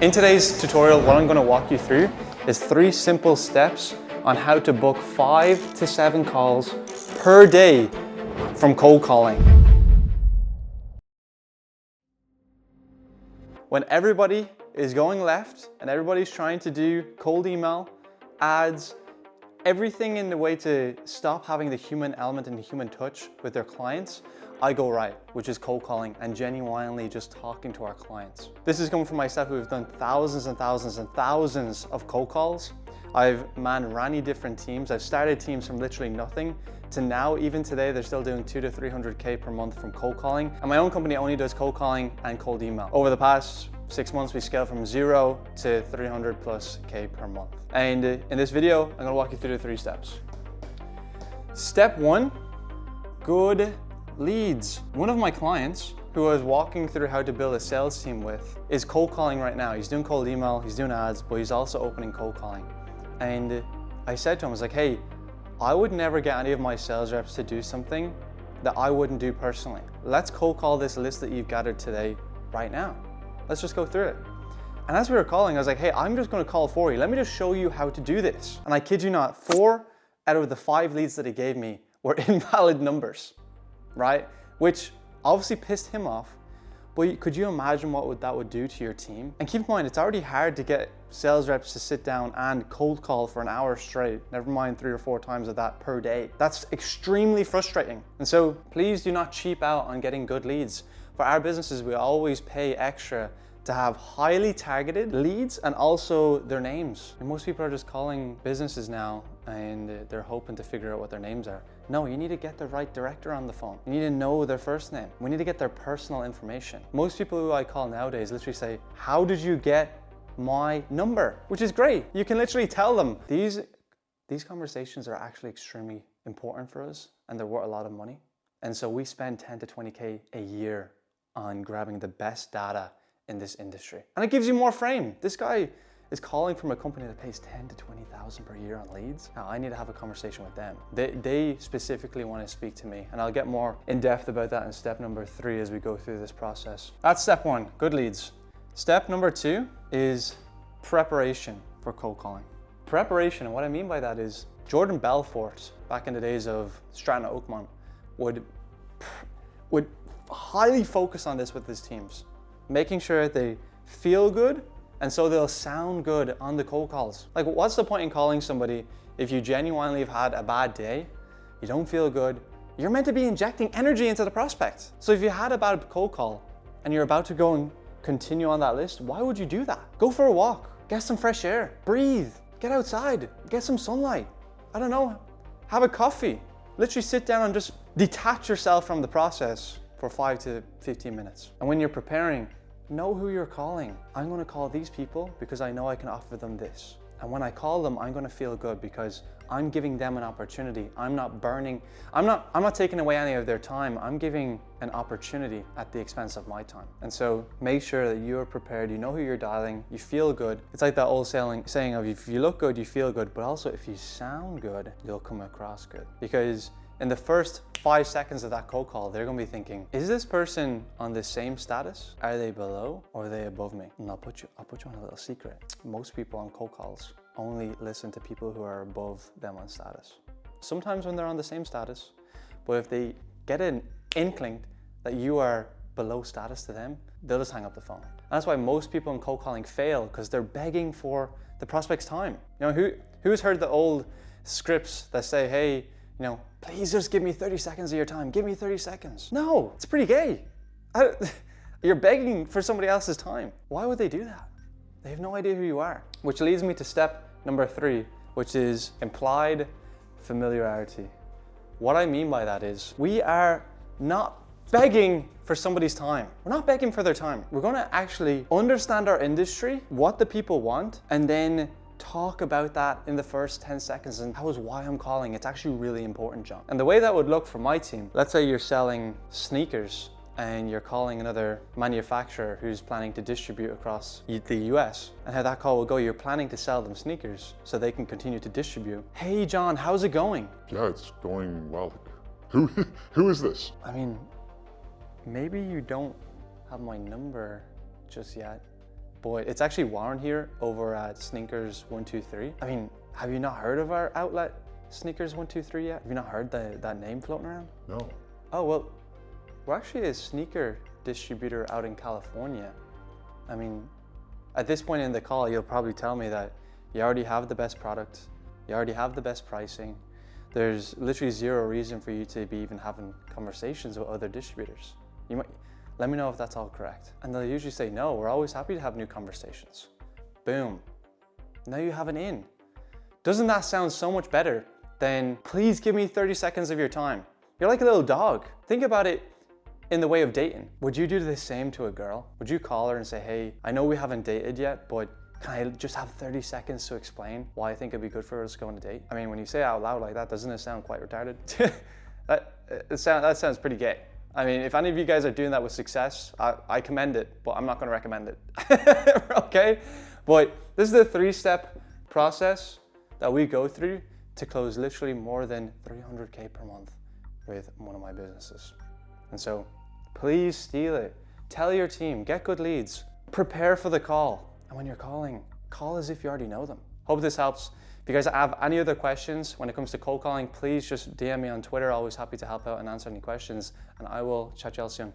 In today's tutorial, what I'm going to walk you through is 3 simple steps on how to book 5 to 7 calls per day from cold calling. When everybody is going left and everybody's trying to do cold email, ads, everything in the way to stop having the human element and the human touch with their clients, I go right, which is cold calling and genuinely just talking to our clients. This is coming from myself, who have done thousands and thousands and thousands of cold calls. I've ran different teams. I've started teams from literally nothing to now, even today, they're still doing 200 to 300K per month from cold calling. And my own company only does cold calling and cold email. Over the past 6 months, we scaled from 0 to 300 plus K per month. And in this video, I'm gonna walk you through the 3 steps. Step 1, good leads. One of my clients, who I was walking through how to build a sales team with, is cold calling right now. He's doing cold email, he's doing ads, but he's also opening cold calling. And I said to him, I was like, hey, I would never get any of my sales reps to do something that I wouldn't do personally. Let's cold call this list that you've gathered today right now. Let's just go through it. And as we were calling, I was like, hey, I'm just gonna call for you. Let me just show you how to do this. And I kid you not, 4 out of the 5 leads that he gave me were invalid numbers, right? Which obviously pissed him off. But could you imagine what that would do to your team? And keep in mind, it's already hard to get sales reps to sit down and cold call for an hour straight, never mind 3 or 4 times of that per day. That's extremely frustrating. And so please do not cheap out on getting good leads. For our businesses, we always pay extra to have highly targeted leads and also their names. And most people are just calling businesses now and they're hoping to figure out what their names are. No, you need to get the right director on the phone. You need to know their first name. We need to get their personal information. Most people who I call nowadays literally say, how did you get my number? Which is great. You can literally tell them these conversations are actually extremely important for us and they're worth a lot of money. And so we spend 10 to 20K a year on grabbing the best data in this industry. And it gives you more frame. This guy is calling from a company that pays 10 to 20,000 per year on leads. Now I need to have a conversation with them. They specifically want to speak to me, and I'll get more in depth about that in step number 3 as we go through this process. That's step 1, good leads. Step number 2 is preparation for cold calling. Preparation, and what I mean by that is Jordan Belfort, back in the days of Stratton Oakmont, would highly focus on this with his teams, making sure they feel good and so they'll sound good on the cold calls. Like, what's the point in calling somebody if you genuinely have had a bad day, you don't feel good, you're meant to be injecting energy into the prospect. So if you had a bad cold call and you're about to go and continue on that list, why would you do that? Go for a walk, get some fresh air, breathe, get outside, get some sunlight. I don't know, have a coffee. Literally sit down and just detach yourself from the process for 5 to 15 minutes. And when you're preparing, know who you're calling. I'm gonna call these people because I know I can offer them this. And when I call them, I'm gonna feel good because I'm giving them an opportunity. I'm not taking away any of their time. I'm giving an opportunity at the expense of my time. And so make sure that you're prepared, you know who you're dialing, you feel good. It's like that old saying of if you look good, you feel good, but also if you sound good, you'll come across good. Because in the first 5 seconds of that cold call, they're gonna be thinking, is this person on the same status? Are they below or are they above me? And I'll put you on a little secret. Most people on cold calls only listen to people who are above them on status. Sometimes when they're on the same status, but if they get an inkling that you are below status to them, they'll just hang up the phone. And that's why most people in cold calling fail, because they're begging for the prospect's time. You know, who's heard the old scripts that say, hey, you know, please just give me 30 seconds of your time. Give me 30 seconds. No, it's pretty gay. You're begging for somebody else's time. Why would they do that? They have no idea who you are. Which leads me to step number 3, which is implied familiarity. What I mean by that is we are not begging for somebody's time. We're not begging for their time. We're gonna actually understand our industry, what the people want, and then talk about that in the first 10 seconds, and that was why I'm calling. It's actually really important, John. And the way that would look for my team, let's say you're selling sneakers and you're calling another manufacturer who's planning to distribute across the US, and how that call will go, you're planning to sell them sneakers so they can continue to distribute. Hey John, how's it going? Yeah, it's going well. Who is this? I mean, maybe you don't have my number just yet, but it's actually Warren here over at Sneakers 123. I mean, have you not heard of our outlet, Sneakers 123 yet? Have you not heard that name floating around? No. Oh, well, we're actually a sneaker distributor out in California. I mean, at this point in the call, you'll probably tell me that you already have the best product, you already have the best pricing. There's literally zero reason for you to be even having conversations with other distributors. You might, let me know if that's all correct. And they'll usually say, no, we're always happy to have new conversations. Boom, now you have an in. Doesn't that sound so much better than, please give me 30 seconds of your time? You're like a little dog. Think about it in the way of dating. Would you do the same to a girl? Would you call her and say, hey, I know we haven't dated yet, but can I just have 30 seconds to explain why I think it'd be good for us to go on a date? I mean, when you say it out loud like that, doesn't it sound quite retarded? that sounds pretty gay. I mean, if any of you guys are doing that with success, I commend it, but I'm not gonna recommend it, okay? But this is the 3-step process that we go through to close literally more than 300K per month with one of my businesses. And so please steal it. Tell your team, get good leads, prepare for the call. And when you're calling, call as if you already know them. Hope this helps. If you guys have any other questions when it comes to cold calling, please just DM me on Twitter. Always happy to help out and answer any questions. And I will chat to you all soon.